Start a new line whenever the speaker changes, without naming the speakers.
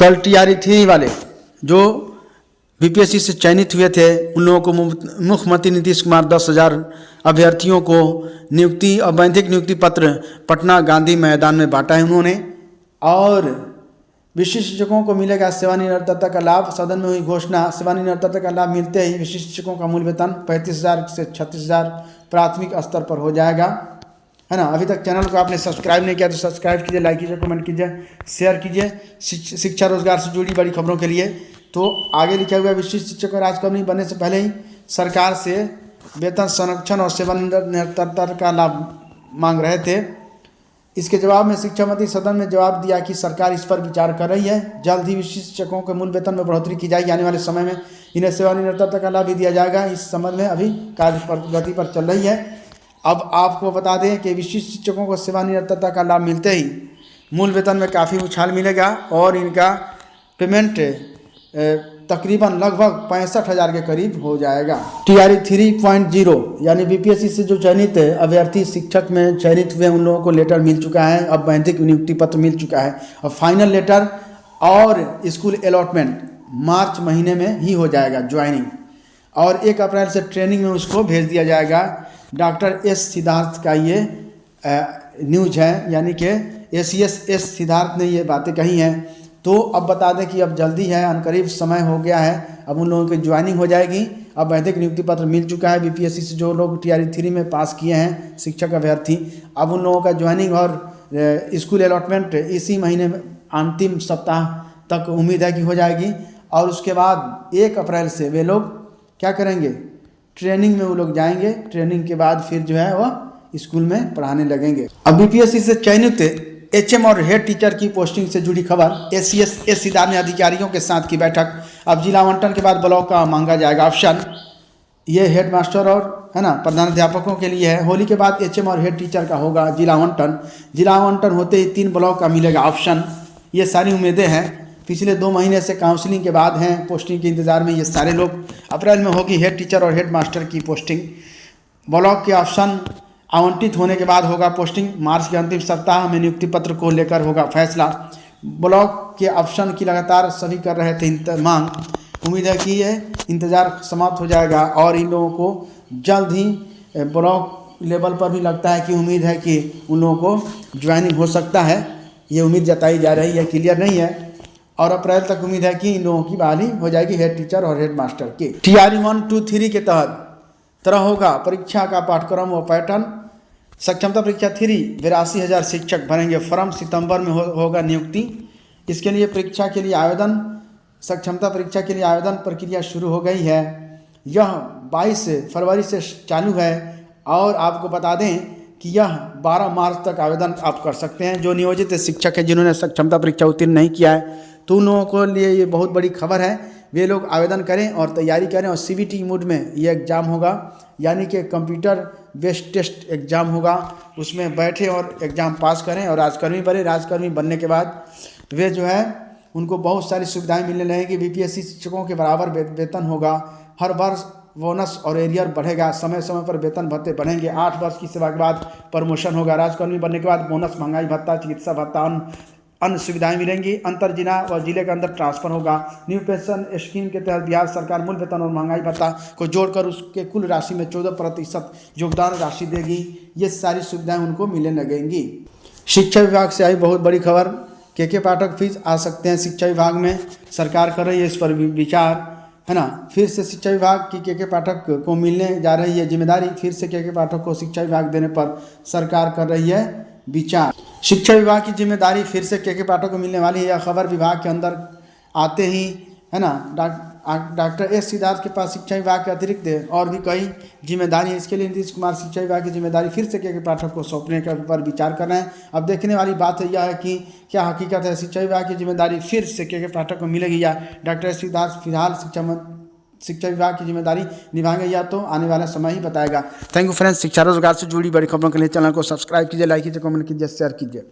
कल टीआरई 3 वाले जो बीपीएससी से चयनित हुए थे उन लोगों को मुख्यमंत्री नीतीश कुमार 10,000 अभ्यर्थियों को नियुक्ति और वैधिक नियुक्ति पत्र पटना गांधी मैदान में बांटा है उन्होंने। और विशिष्ट शिक्षकों को मिलेगा सेवानिरतता का लाभ। सदन में हुई घोषणा, सेवानिरतता का लाभ मिलते ही विशिष्ट शिक्षकों का मूल वेतन 35,000 से 36,000 प्राथमिक स्तर पर हो जाएगा, है ना। अभी तक चैनल को आपने सब्सक्राइब नहीं किया तो सब्सक्राइब कीजिए, लाइक कीजिए, कमेंट कीजिए, शेयर कीजिए शिक्षा रोजगार से जुड़ी बड़ी खबरों के लिए। तो आगे लिखा हुआ विशिष्ट शिक्षक राजकर्मी बनने से पहले ही सरकार से वेतन संरक्षण और सेवानिरतता का लाभ मांग रहे थे। इसके जवाब में शिक्षा मंत्री सदन में जवाब दिया कि सरकार इस पर विचार कर रही है। जल्द ही विशिष्ट शिक्षकों के मूल वेतन में बढ़ोतरी की जाएगी। आने वाले समय में इन्हें सेवानिरतता का लाभ भी दिया जाएगा। इस संबंध में अभी कार्य प्रगति पर चल रही है। अब आपको बता दें कि विशिष्ट शिक्षकों को सेवानिरतता का लाभ मिलते ही मूल वेतन में काफ़ी उछाल मिलेगा और इनका पेमेंट तकरीबन लगभग 65,000 के करीब हो जाएगा। टीआरई 3.0 यानी बीपीएससी से जो चयनित अभ्यर्थी शिक्षक में चयनित हुए उन लोगों को लेटर मिल चुका है। अब वैधिक नियुक्ति पत्र मिल चुका है और फाइनल लेटर और स्कूल अलॉटमेंट मार्च महीने में ही हो जाएगा ज्वाइनिंग, और 1 अप्रैल से ट्रेनिंग में उसको भेज दिया जाएगा। डॉक्टर एस सिद्धार्थ का ये न्यूज है, यानी कि एस सिद्धार्थ ने ये बातें कही हैं। तो अब बता दें कि अब जल्दी है, अनकरीब समय हो गया है, अब उन लोगों की ज्वाइनिंग हो जाएगी। अब वैधिक नियुक्ति पत्र मिल चुका है बीपीएससी से जो लोग टीआरई 3 में पास किए हैं शिक्षक अभ्यर्थी। अब उन लोगों का ज्वाइनिंग और स्कूल अलॉटमेंट इसी महीने में अंतिम सप्ताह तक उम्मीद है कि हो जाएगी। और उसके बाद 1 अप्रैल से वे लोग क्या करेंगे, ट्रेनिंग में वो लोग जाएंगे। ट्रेनिंग के बाद फिर जो है वह स्कूल में पढ़ाने लगेंगे। अब बीपीएससी से चयनित एचएम और हेड टीचर की पोस्टिंग से जुड़ी खबर। एस सिद्धार्थ ने अधिकारियों के साथ की बैठक। अब जिला आवंटन के बाद ब्लॉक का मांगा जाएगा ऑप्शन। ये हेड मास्टर और है ना प्रधानाध्यापकों के लिए है। होली के बाद एचएम और हेड टीचर का होगा जिला आवंटन। जिला आवंटन होते ही 3 ब्लॉक का मिलेगा ऑप्शन। ये सारी उम्मीदें हैं। पिछले 2 महीने से काउंसलिंग के बाद हैं, पोस्टिंग के इंतजार में ये सारे लोग। अप्रैल में होगी हेड टीचर और हेड मास्टर की पोस्टिंग। ब्लॉक के ऑप्शन आवंटित होने के बाद होगा पोस्टिंग। मार्च के अंतिम सप्ताह में नियुक्ति पत्र को लेकर होगा फैसला। ब्लॉक के ऑप्शन की लगातार सभी कर रहे थे मांग। उम्मीद है कि ये इंतज़ार समाप्त हो जाएगा और इन लोगों को जल्द ही ब्लॉक लेवल पर भी लगता है कि उम्मीद है कि उन लोगों को ज्वाइनिंग हो सकता है। ये उम्मीद जताई जा रही है, क्लियर नहीं है। और अप्रैल तक उम्मीद है कि इन लोगों की बहाली हो जाएगी हेड टीचर और हेड मास्टर की। टीआरई 1, 2, 3 के तहत तरह होगा परीक्षा का पाठ्यक्रम व पैटर्न। सक्षमता परीक्षा 3 82,000 शिक्षक भरेंगे फॉर्म। सितंबर में होगा नियुक्ति। इसके लिए परीक्षा के लिए आवेदन, सक्षमता परीक्षा के लिए आवेदन प्रक्रिया शुरू हो गई है। यह 22 फरवरी से चालू है और आपको बता दें कि यह 12 मार्च तक आवेदन आप कर सकते हैं। जो नियोजित शिक्षक हैं जिन्होंने सक्षमता परीक्षा उत्तीर्ण नहीं किया है तो उन लोगों के लिए ये बहुत बड़ी खबर है। वे लोग आवेदन करें और तैयारी करें। और सीबीटी मोड में ये एग्ज़ाम होगा, यानी कि कंप्यूटर बेस्ड टेस्ट एग्ज़ाम होगा। उसमें बैठे और एग्ज़ाम पास करें और राजकर्मी बने। राजकर्मी बनने के बाद वे जो है उनको बहुत सारी सुविधाएं मिलने लगेंगी। बीपीएससी शिक्षकों के बराबर वेतन होगा। हर वर्ष बोनस और एरियर बढ़ेगा। समय समय पर वेतन भत्ते बढ़ेंगे। 8 वर्ष की सेवा के बाद प्रमोशन होगा। राजकर्मी बनने के बाद बोनस, महंगाई भत्ता, चिकित्सा भत्ता, अन्य सुविधाएं मिलेंगी। अंतर जिला व जिले के अंदर ट्रांसफर होगा। न्यू पेंशन स्कीम के तहत बिहार सरकार मूल वेतन और महंगाई भत्ता को जोड़कर उसके कुल राशि में 14% योगदान राशि देगी। ये सारी सुविधाएं उनको मिलने लगेंगी। शिक्षा विभाग से आई बहुत बड़ी खबर। के पाठक फीस आ सकते हैं शिक्षा विभाग में। सरकार कर रही है इस पर विचार, है ना। फिर से शिक्षा विभाग की के पाठक को मिलने जा रही है जिम्मेदारी। फिर से के पाठक को शिक्षा विभाग देने पर सरकार कर रही है विचार। शिक्षा विभाग की जिम्मेदारी फिर से के पाठक को मिलने वाली है। यह खबर विभाग के अंदर आते ही, है ना, डॉक्टर एस सिद्धार्थ के पास शिक्षा विभाग के अतिरिक्त और भी कई जिम्मेदारी है। इसके लिए नीतीश कुमार शिक्षा विभाग की जिम्मेदारी फिर से के पाठक को सौंपने के पर विचार कर रहे हैं। अब देखने वाली बात यह है कि क्या हकीकत है, शिक्षा विभाग की जिम्मेदारी फिर से के पाठक को मिलेगी या डॉक्टर एस सिद्धार्थ फिलहाल शिक्षा विभाग की जिम्मेदारी निभाएंगे, या तो आने वाला समय ही बताएगा। Thank you friends. शिक्षा रोजगार से जुड़ी बड़ी खबरों के लिए चैनल को सब्सक्राइब कीजिए, लाइक कीजिए, कमेंट कीजिए, शेयर कीजिए।